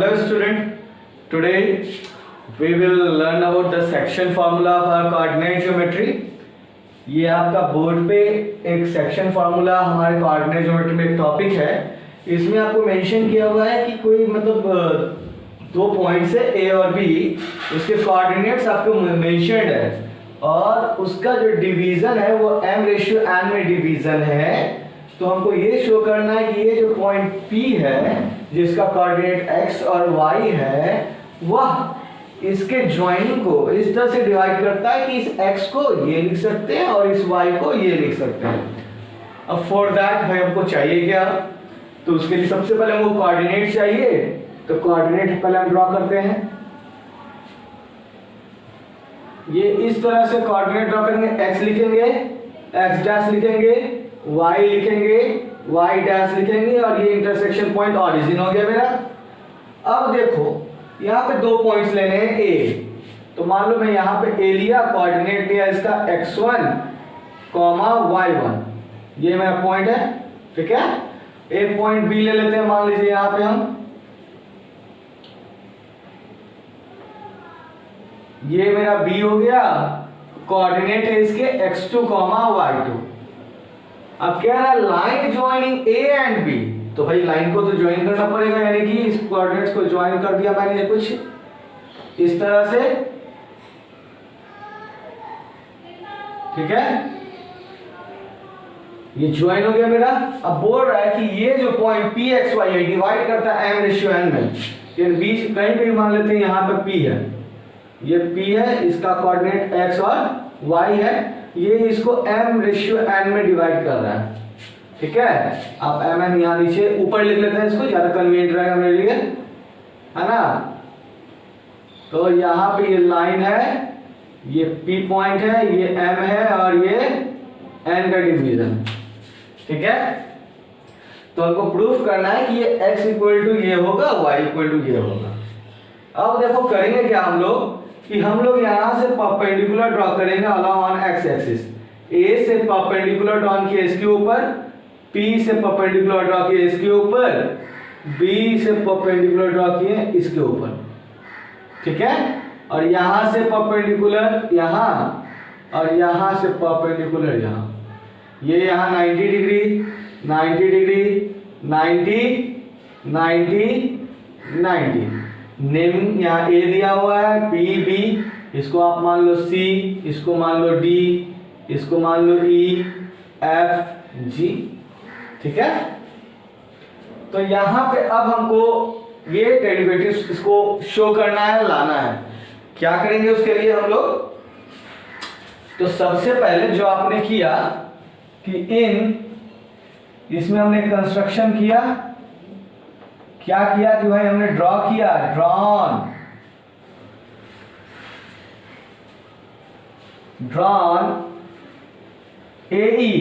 Hello student, today we will learn about the section formula of our coordinate geometry. ये आपका board पे एक section formula हमारे coordinate geometry में एक टॉपिक है. इसमें आपको मेंशन किया हुआ है कि कोई मतलब दो पॉइंट्स है ए और बी, उसके कोऑर्डिनेट्स आपको मेंशन्ड है और उसका जो डिवीजन है वो m/n में डिवीजन है. तो हमको ये शो करना है कि ये जो पॉइंट P है जिसका कोऑर्डिनेट x और y है वह इसके ज्वाइनिंग को इस तरह से डिवाइड करता है कि इस x को ये लिख सकते हैं और इस y को ये लिख सकते हैं. अब फॉर दैट हमको चाहिए क्या, तो उसके लिए सबसे पहले हमको कोऑर्डिनेट चाहिए. तो कोऑर्डिनेट पहले हम ड्रॉ करते हैं. ये इस तरह से कोऑर्डिनेट ड्रॉ करेंगे. x लिखेंगे, x डैश लिखेंगे, y लिखेंगे, y डैश लिखेंगे और ये इंटरसेक्शन पॉइंट ऑरिजिन हो गया मेरा. अब देखो यहाँ पे दो पॉइंट्स लेने हैं a. तो मान लो मैं यहाँ पे a लिया, कोऑर्डिनेट लिया इसका x1, y1. ये मेरा पॉइंट है, ठीक है. एक पॉइंट b ले लेते हैं, मान लीजिए यहाँ पे हम ये मेरा b हो गया. कोऑर्डिनेट है इसके x2, y2. अब क्या है, line joining a and b. तो भाई लाइन को तो ज्वाइन करना पड़ेगा, यानी कि इस कोऑर्डिनेट्स को ज्वाइन कर दिया मैंने कुछ इस तरह से, ठीक है. ये ज्वाइन हो गया मेरा. अब बोल रहा है कि ये जो पॉइंट p x y है डिवाइड करता है m/n में. यानी बीच कहीं भी मान लेते हैं, यहाँ पे p है, ये p है, इसका कोऑर्डिनेट x और y है, ये इसको m/n में डिवाइड कर रहा है, ठीक है. आप mn यहाँ नीचे ऊपर लिख लेते हैं, इसको ज्यादा कन्वीनियंट रहेगा मेरे लिए, है ना. तो यहाँ पे ये लाइन है, ये p पॉइंट है, ये m है और ये n का डिवीजन, ठीक है. तो हमको प्रूफ करना है कि ये x इक्वल टू ये होगा, y इक्वल टू ये होगा. अब देखो करेंगे क्या हम लोग कि हम लोग यहाँ से परपेंडिकुलर ड्रॉ करेंगे along on x axis. a से परपेंडिकुलर ड्रॉ किया इसके ऊपर, p से परपेंडिकुलर ड्रॉ किया इसके ऊपर, b से परपेंडिकुलर ड्रॉ किए इसके ऊपर, ठीक है. और यहाँ से परपेंडिकुलर यहाँ और यहाँ से परपेंडिकुलर यहाँ. ये यहाँ 90 डिग्री, 90 डिग्री, 90, 90, 90. नेम यहाँ a दिया हुआ है, b, b, इसको आप मान लो c, इसको मान लो d, इसको मान लो e, f, g, ठीक है. तो यहाँ पे अब हमको ये डेरिवेटिव्स इसको शो करना है, लाना है. क्या करेंगे उसके लिए हम लोग, तो सबसे पहले जो आपने किया कि इसमें हमने कंस्ट्रक्शन किया. क्या किया कि भाई हमने ड्रॉ किया, drawn AE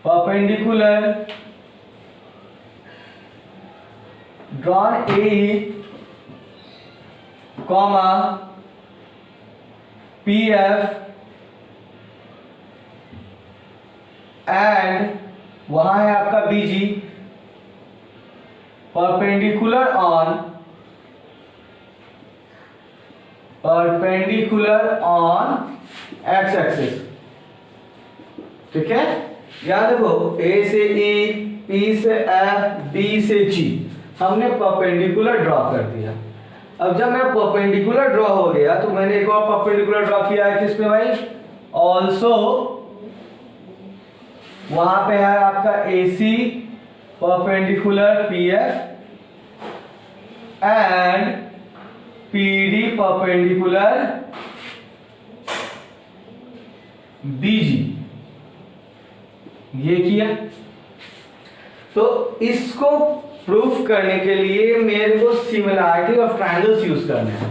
perpendicular, drawn AE comma PF and वहां है आपका BG perpendicular on x axis, ठीक है. याद देखो a से e, p से f, b से g हमने परपेंडिकुलर ड्रॉ कर दिया. अब जब मेरा परपेंडिकुलर ड्रॉ हो गया तो मैंने एक और परपेंडिकुलर ड्रॉ किया है किस पे भाई, ऑल्सो वहां पे है आपका AC perpendicular PF and PD perpendicular BG. ये किया. तो इसको प्रूफ करने के लिए मेरे को सिमिलैरिटी ऑफ ट्रायंगल्स यूज करना है.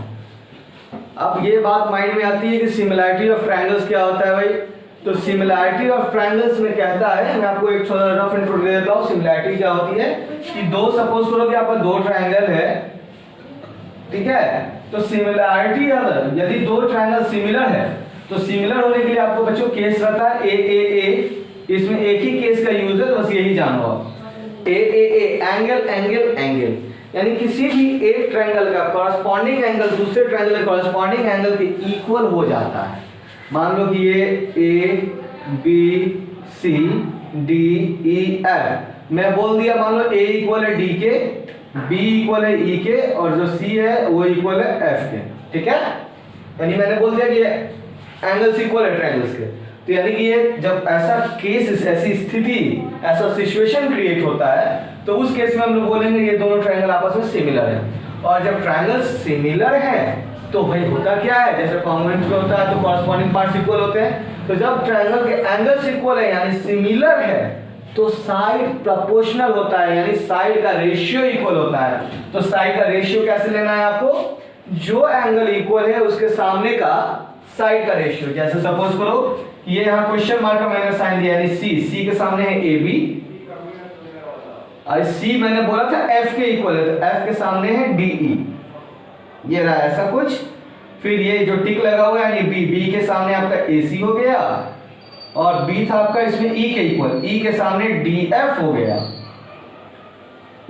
अब ये बात माइंड में आती है कि सिमिलैरिटी ऑफ ट्रायंगल्स क्या होता है भाई. तो सिमिलैरिटी ऑफ ट्रायंगल्स में कहता है, मैं आपको एक थोड़ा रफ इंट्रो दे देता हूँ. सिमिलैरिटी क्या होती है कि दो, सपोज करो कि आपका दो ट्रायंगल है, ठीक है. तो सिमिलैरिटी अगर यदि दो ट्रायंगल सिमिलर है तो सिमिलर होने के लिए आपको बच्चों केस रहता है a. इसमें एक ही केस का यूज है, तो बस यही जानो आप. ए एंगल एंगल एंगल यानी किसी भी एक ट्रायंगल का कॉरस्पॉन्डिंग एंगल दूसरे ट्रायंगल के कॉरस्पॉन्डिंग एंगल के इक्वल हो जाता है। मान लो कि ये A B C D E F, मैं बोल दिया मान लो ए इक्वल है डी के, बी इक्वल है ई के, और जो सी है वो इक्वल है एफ के। ठीक है, यानी मैंने बोल दिया कि एंगल्स इक्वल है ट्रायंगल्स के। तो यानी कि ये जब ऐसा केस, ऐसी स्थिति, ऐसा सिचुएशन क्रिएट होता है तो उस केस में हम लोग बोलेंगे ये दोनों ट्रायंगल आपस में सिमिलर है। और जब ट्रायंगल सिमिलर है तो भाई होता क्या है, जैसे कॉन्ग्रुएंट में होता है तो कॉरस्पॉन्डिंग पार्ट्स इक्वल होते हैं। तो जब ट्रायंगल के एंगल्स इक्वल है यानी सिमिलर है तो साइड प्रोपोर्शनल होता है, यानी साइड का रेशियो इक्वल होता है। तो साइड का रेशियो कैसे लेना है आपको, जो एंगल इक्वल है उसके सामने का साइड का रेशियो। जैसे सपोज करो ये यहाँ क्वेश्चन मार्क का मैंने साइन दिया, यानी सी के सामने है ए बी, और सी मैंने बोला था एफ के इक्वल है, तो एफ के सामने है डी ई। ये रहा ऐसा कुछ। फिर ये जो टिक लगा हुआ है यानी बी के सामने आपका ए सी हो गया, और बी था आपका इसमें ई के इक्वल, ई के सामने डी एफ हो गया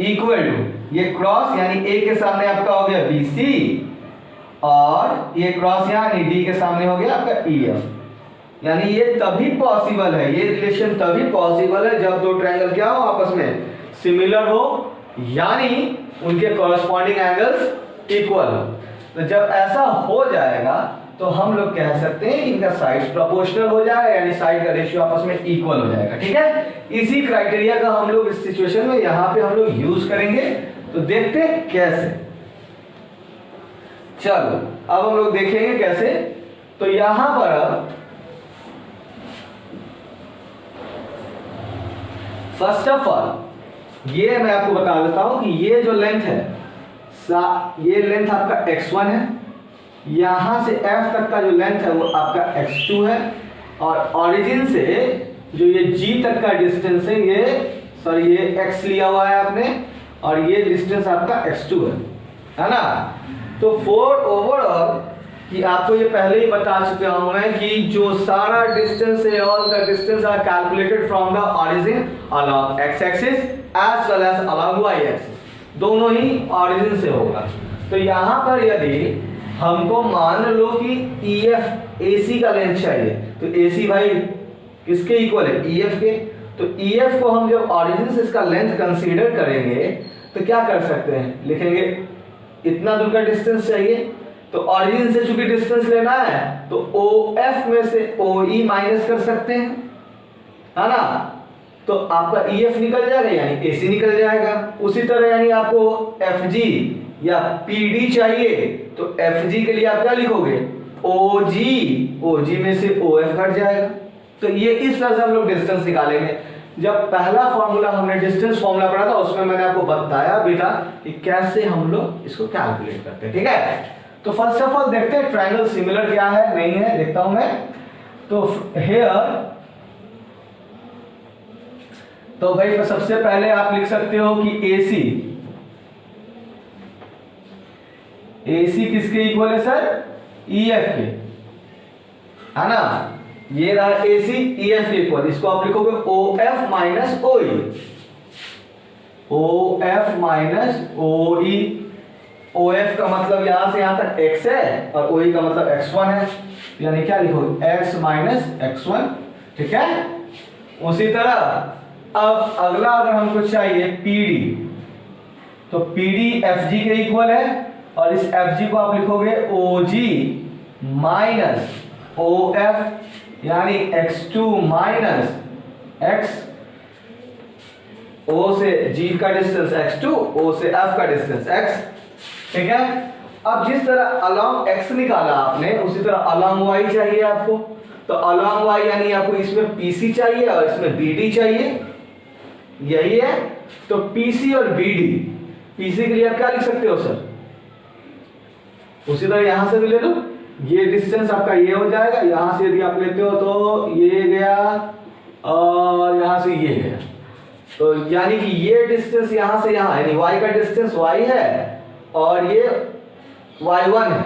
इक्वल टू ये क्रॉस, यानी ए के सामने आपका हो गया बी सी, और ये क्रॉस यानी डी के सामने हो गया आपका ई एफ। यानी ये तभी पॉसिबल है, ये रिलेशन तभी पॉसिबल है जब दो ट्रायंगल क्या हो, आपस में सिमिलर हो, यानी उनके कॉरस्पॉन्डिंग एंगल्स इक्वल हो। तो जब ऐसा हो जाएगा तो हम लोग कह सकते हैं इनका साइड्स प्रोपोर्शनल हो जाएगा, यानी साइड का रेशियो आपस में इक्वल हो जाएगा। ठीक है, इसी क्राइटेरिया का हम लोग इस सिचुएशन में यहां पे हम लोग यूज करेंगे। तो देखते हैं कैसे। चलो अब हम लोग देखेंगे कैसे। तो यहां पर अब फर्स्ट ऑफ ऑल ये मैं आपको बता देता हूं कि ये जो लेंथ है, ये लेंथ आपका x1 है, यहां से f तक का जो लेंथ है वो आपका x2 है, और ओरिजिन से जो ये g तक का डिस्टेंस है ये x लिया हुआ है आपने, और ये डिस्टेंस आपका x2 है ना। तो फॉर ओवरऑल कि आपको ये पहले ही बता चुका हूं मैं कि जो सारा डिस्टेंस है, all the distance are calculated from the origin along x axis as well as along y axis, दोनों ही ओरिजिन से होगा। तो यहां पर यदि हमको मान लो कि EF AC का लेंथ चाहिए, तो AC भाई किसके इक्वल है, EF के। तो EF को हम जब ओरिजिन से इसका लेंथ कंसीडर करेंगे तो क्या कर सकते हैं, लिखेंगे इतना दूर का डिस्टेंस चाहिए, तो ओरिजिन से चूंकि डिस्टेंस लेना है तो OF में से OE माइनस कर सकते हैं, है ना। तो आपका EF निकल जाएगा यानी AC निकल जाएगा। उसी तरह यानी आपको FG या PD चाहिए तो FG के लिए आप क्या लिखोगे, OG में से OF घट जाएगा। तो ये इस तरह से हम लोग डिस्टेंस निकालेंगे। जब पहला फॉर्मूला हमने डिस्टेंस फॉर्मूला पढ़ा था उसमें मैंने आपको बताया बेटा कि कैसे हम लोग इसको कैलकुलेट करते हैं। ठीक है, तो फर्स्ट ऑफ ऑल देखते हैं ट्रायंगल सिमिलर क्या है नहीं है, देखता हूं मैं। तो हियर तो भाई सबसे पहले आप लिख सकते हो कि AC किसके इक्वल है सर, EF के, है ना। ये रहा AC EF के इक्वल, इसको आप लिखोगे OF minus OE, OF minus OE। OF का मतलब यहां से यहां तक x है और OE का मतलब x1 है, यानी क्या लिखोगे x माइनस x1। ठीक है, उसी तरह अब अगला अगर हमको चाहिए PD, तो PD FG के इक्वल है, और इस FG को आप लिखोगे OG माइनस OF, यानी x2 माइनस x, O से G का डिस्टेंस x2, O से F का डिस्टेंस x। ठीक है, अब जिस तरह along x निकाला आपने उसी तरह along y चाहिए आपको। तो along y यानी आपको इसमें PC चाहिए और इसमें BD चाहिए, यही है। तो PC और BD, PC के लिए आप क्या लिख सकते हो सर, उसी तरह यहां से भी ले लो, ये डिस्टेंस आपका ये हो जाएगा, यहां से यदि आप लेते हो तो ये गया और यहां से ये गया, तो यानी कि ये डिस्टेंस यहां से यहां, यानी y का डिस्टेंस y है और ये y1 है,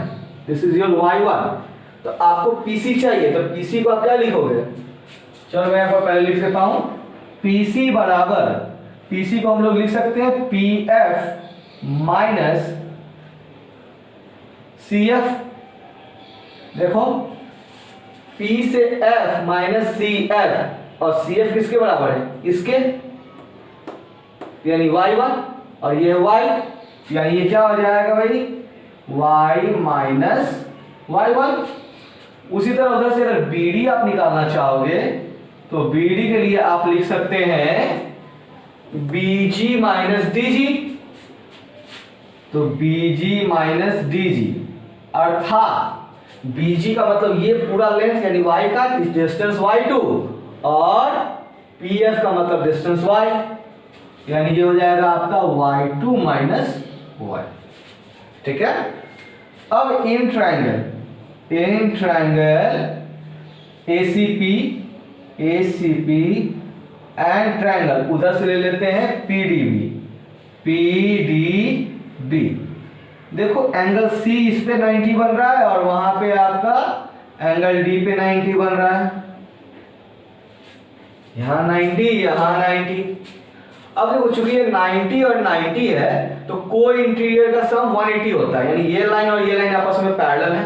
दिस इज योर y1। तो आपको PC चाहिए, तो PC को आप क्या लिखोगे, चलो मैं आपको पहले लिख देता हूं। PC बराबर, PC को हम लोग लिख सकते हैं PF माइनस सी एफ, देखो P से F माइनस सी एफ, और सी एफ किसके बराबर है, इसके, यानी y1, और ये y, यानी ये क्या हो जाएगा भाई, y माइनस y1। उसी तरह उधर से अगर BD आप निकालना चाहोगे तो BD के लिए आप लिख सकते हैं BG माइनस DG, तो BG माइनस DG, अर्थात BG का मतलब ये पूरा लेंथ यानी y का डिस्टेंस y2, और PF का मतलब डिस्टेंस y, यानी ये हो जाएगा आपका y2 माइनस y। ठीक है। अब in triangle ACP and triangle उधर से ले लेते हैं PDB। देखो एंगल C इस पे 90 बन रहा है और वहां पे आपका एंगल D पे 90 बन रहा है, यहां 90 यहां 90। अब देखो चूंकि ये 90 और 90 है तो को इंटीरियर का सम 180 होता है, यानी ये लाइन और ये लाइन आपस में पैरेलल है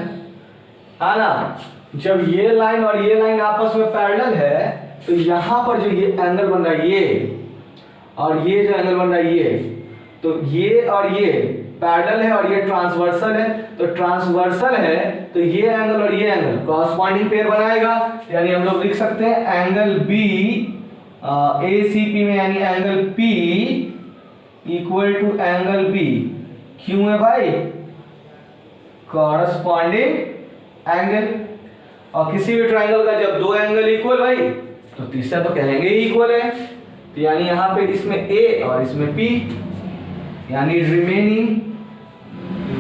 ना। जब ये लाइन और ये लाइन आपस में पैरेलल है तो यहां पर जो ये एंगल बन रहा है ये, और ये जो एंगल बन रहा है ये, तो ये और ये पैरेलल है और ये ट्रांसवर्सल है, तो ट्रांसवर्सल है तो ये एंगल और ये एंगल कॉरस्पॉन्डिंग पेयर बनाएगा, यानी हम लोग लिख सकते हैं एंगल B ACP में, यानी angle P equal to angle B, क्यों है भाई, कॉरस्पॉन्डिंग एंगल। और किसी भी ट्रायंगल का जब दो एंगल इक्वल भाई तो तीसरा तो कहेंगे ही इक्वल है, तो यानी यहां पे इसमें A और इसमें P, यानी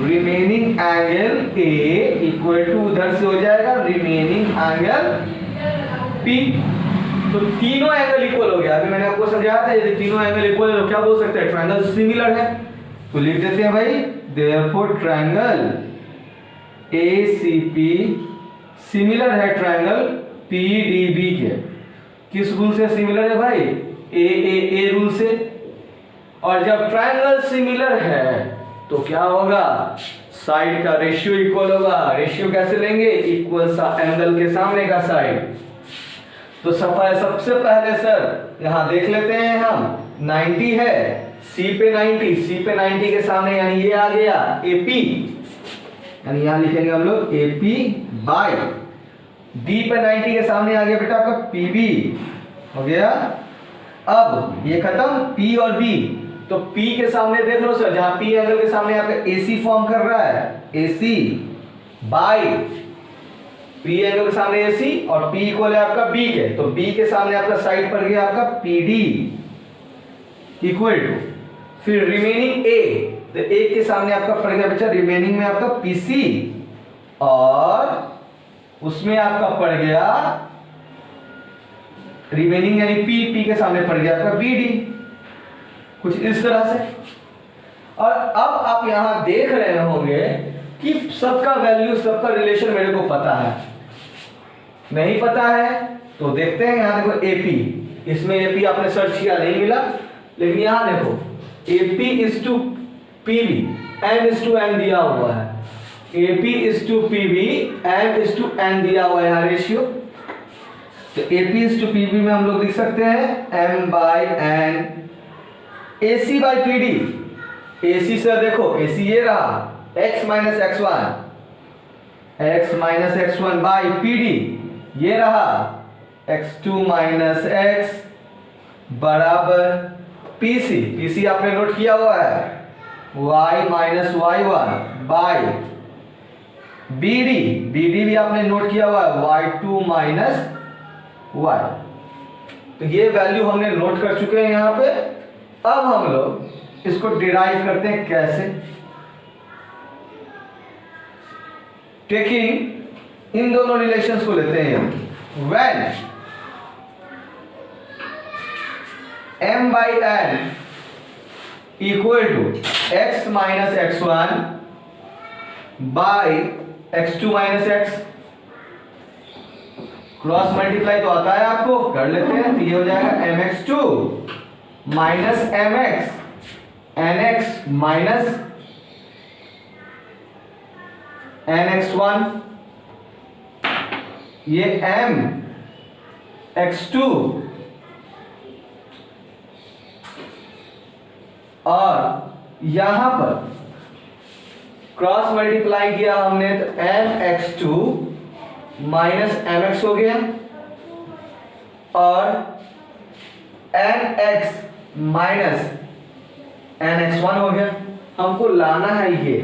remaining angle A equal to उधर से हो जाएगा रिमेनिंग एंगल P। तो तीनों एंगल इक्वल हो गया। अभी मैंने आपको समझाया था यदि तीनों एंगल इक्वल है तो क्या बोल सकते हैं, ट्रायंगल सिमिलर है। तो लिख देते हैं भाई देयरफॉर ट्रायंगल ACP सिमिलर है ट्रायंगल PDB के। किस रूल से सिमिलर है भाई, A रूल से। और जब ट्रायंगल सिमिलर है तो क्या होगा, साइड का रेशियो इक्वल होगा। रेशियो कैसे लेंगे, इक्वल एंगल के सामने का साइड। तो सबसे पहले सर यहां देख लेते हैं हम 90 है, C पे 90 के सामने यानी ये आ गया AP, यानी यहां लिखेंगे हम लोग AP बाय D पे 90 के सामने आ गया बेटा आपका PB हो गया। अब ये खत्म P और B, तो P के सामने देख लो सर, जहां P एंगल के सामने आपका AC फॉर्म कर रहा है, AC बाय P एंगल के सामने AC और P इक्वल है आपका B के, तो B के सामने आपका साइड पर गया आपका PD इक्वल टू, फिर रिमेनिंग A, तो A के सामने आपका पड़ गया बच्चा रिमेनिंग में आपका PC, और उसमें आपका पड़ गया रिमेनिंग यानी P के सामने पड़ गया आपका BD, कुछ इस तरह से। और अब आप यहां देख रहे होंगे कि सबका वैल्यू, सबका रिलेशन मेरे को पता है, नहीं पता है तो देखते हैं। यहां देखो AP, इसमें AP आपने सर्च किया नहीं मिला, लेकिन यहां देखो AP is to PB M is to N दिया हुआ है, AP is to PB M is to N दिया हुआ है यहाँ रेशियो। तो AP इज टू PB में हम लोग लिख सकते हैं M by N, AC by PD। AC sir देखो AC ये रहा x minus x1 by PD, ये रहा x2 माइनस x बराबर PC आपने नोट किया हुआ है y minus y1 by BD भी आपने नोट किया हुआ है y2 माइनस y। तो ये वैल्यू हमने नोट कर चुके हैं यहां पे। अब हम लोग इसको डिराइव करते हैं कैसे, टेकिंग इन दोनों रिलेशंस को लेते हैं। When M by N equal to x minus x1 by x2 minus x, cross multiply तो आता है आपको, कर लेते हैं। तो ये हो जाएगा mx2 minus mx nx minus nx1, ये m x2 और यहां पर क्रॉस मल्टीप्लाई किया हमने तो m x2 माइनस mx हो गया और nx माइनस nx1 हो गया। हमको लाना है ये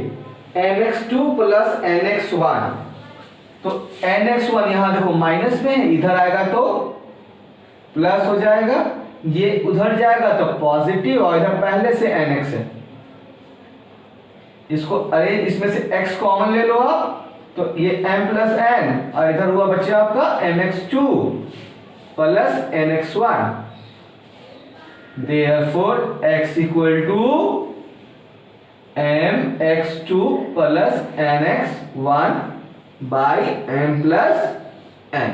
mx2 प्लस nx1, तो nx1 यहां देखो माइनस में है, इधर आएगा तो प्लस हो जाएगा, ये उधर जाएगा तो पॉजिटिव और इधर पहले से nx है, इसको अरे इसमें से x कॉमन ले लो आप, तो ये m प्लस n और इधर हुआ बच्चा आपका mx2 plus nx1, therefore x equal to mx2 plus nx1 by m plus n।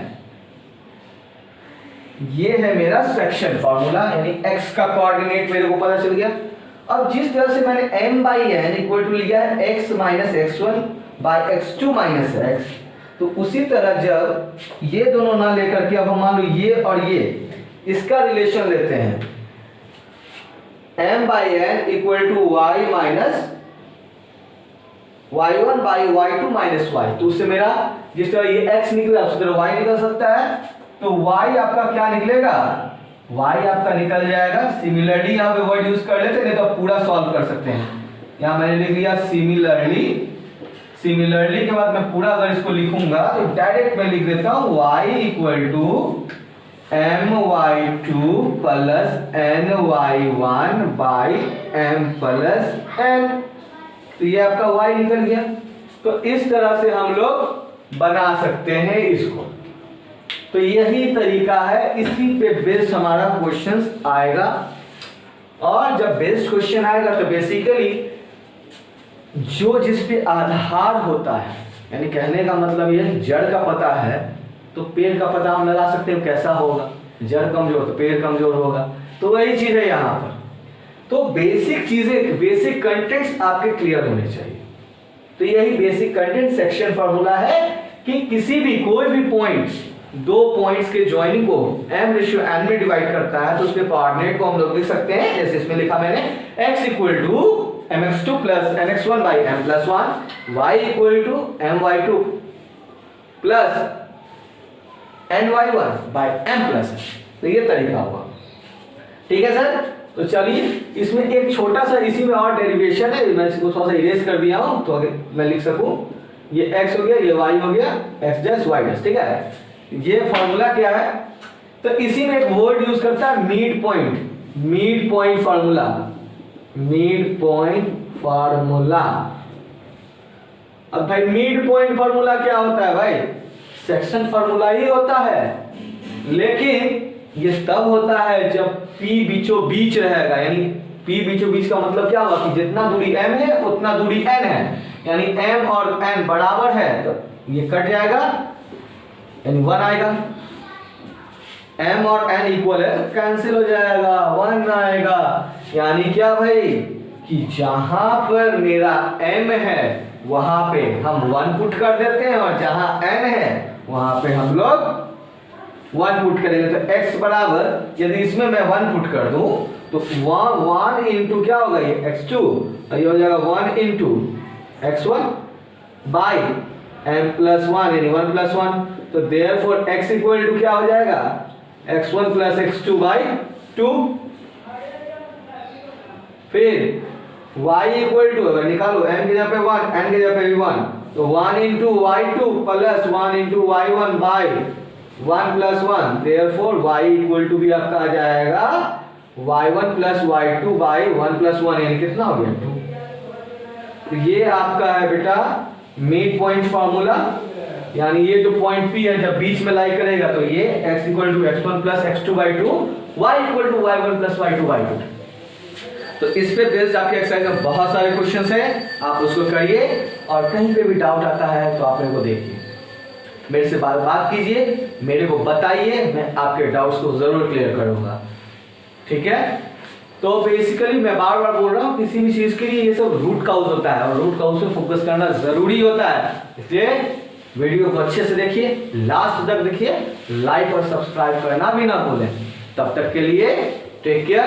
ये है मेरा सेक्शन फॉर्मूला, यानी x का कोऑर्डिनेट मेरे को पता चल गया। अब जिस तरह से मैंने m by n equal to लिया है x minus x1 by x2 minus x, तो उसी तरह जब ये दोनों ना लेकर के अब हम मान लो ये और ये इसका रिलेशन लेते हैं, m by n equal to y minus y1 by y2 minus y, तो उससे मेरा जिस तरह ये x निकला उसी तरह y निकल सकता है, तो y आपका क्या निकलेगा, y आपका निकल जाएगा। सिमिलरली यहाँ पे वर्ड यूज कर लेते, नहीं तो आप पूरा सॉल्व कर सकते हैं। यहाँ मैंने लिख लिया सिमिलरली, सिमिलरली के बाद मैं पूरा अगर इसको लिखूंगा तो डायरेक्ट मैं लिख देता हूँ y equal to my2 plus ny1 by m plus n, तो ये आपका y निकल गया। तो इस तरह से हम लोग बना सकते हैं इसको, तो यही तरीका है, इसी पे बेस्ड हमारा क्वेश्चंस आएगा। और जब बेस्ड क्वेश्चन आएगा तो बेसिकली जो जिस पे आधार होता है, यानी कहने का मतलब ये जड़ का पता है तो पेड़ का पता हम लगा सकते हैं कैसा होगा, जड़ कमजोर तो पेड़ कमजोर होगा, तो वही चीज है यहाँ पर। तो बेसिक चीजें, बेसिक कंटेंट्स आपके क्लियर होने चाहिए। तो यही बेसिक कंटेंट सेक्शन फॉर्मूला है कि किसी भी कोई भी पॉइंट, दो पॉइंट्स के ज्वाइनिंग को m रेशियो n में डिवाइड करता है, तो उसके कोऑर्डिनेट को हम लोग लिख सकते हैं जैसे इसमें लिखा मैंने x equal to mx2 plus nx1 by m plus 1, y equal to my2 plus ny1 by m plus, तो ये तरीका होगा। ठीक है सर, तो चलिए इसमें एक छोटा सा इसी में और डेरिवेशन है, मैं इसको थोड़ा सा इरेज कर दिया हूं तो अगर मैं लिख सकूं, ये x हो गया, ये y हो गया, x डैश y डैश। ठीक है, ये फॉर्मूला क्या है, तो इसी में एक वर्ड यूज करता है mid point, mid point formula, mid point formula. अब भाई मिड पॉइंट फॉर्मूला क्या होता है भाई, सेक्शन फॉर्मूला ही होता है, लेकिन ये तब होता है जब P बीचों बीच रहेगा, यानी P बीचों बीच का मतलब क्या हुआ कि जितना दूरी m है उतना दूरी n है, यानी m और n बराबर है, तो ये कट जाएगा यानी 1 आएगा, m और n इक्वल है तो कैंसिल हो जाएगा, 1 आएगा। यानी क्या भाई कि जहां पर मेरा m है वहां पे हम 1 पुट कर देते हैं और जहां n है वहां पे हम लोग 1 पुट करेंगे, तो x बराबर, यदि इसमें मैं 1 पुट कर दूं तो 1 इंटू क्या होगा ये x2, और ये हो जाएगा 1 into x1 by m plus 1 यानी 1 प्लस 1, तो देयरफॉर x इक्वल टू क्या हो जाएगा x1 प्लस x2 बाई 2, फिर y इक्वल टू अगर निकालो m की जगह पे 1 n की जगह पे भी 1, तो 1 into y2 plus 1 into y1 by 1 plus 1, therefore y equal to भी आपका आ जाएगा y1 plus y2 by 1 plus 1, यानी कितना हो गया 2। तो ये आपका है बेटा मिड पॉइंट फार्मूला, यानी ये जो पॉइंट P है जब बीच में लाई करेगा तो ये x equal to x1 plus x2 by 2, y equal to y1 plus y2 by 2। तो इस पे बेस्ड आपके एक्सरसाइज में बहुत सारे क्वेश्चंस हैं, आप उसको करिए और कहीं पे भी डाउट आता है तो आप मेरे को देखिए, मेरे से बात कीजिए, मेरे को बताइए, मैं आपके डाउट्स को जरूर क्लियर करूंगा। ठीक है, तो बेसिकली मैं बार बार बोल रहा हूँ, किसी भी चीज के लिए ये सब रूट काउज होता है और रूट काउज पे फोकस करना जरूरी होता है। इसलिए वीडियो को अच्छे से देखिए, लास्ट तक देखिए, लाइक और सब्सक्राइब करना भी ना भूलें। तब तक के लिए टेक केयर।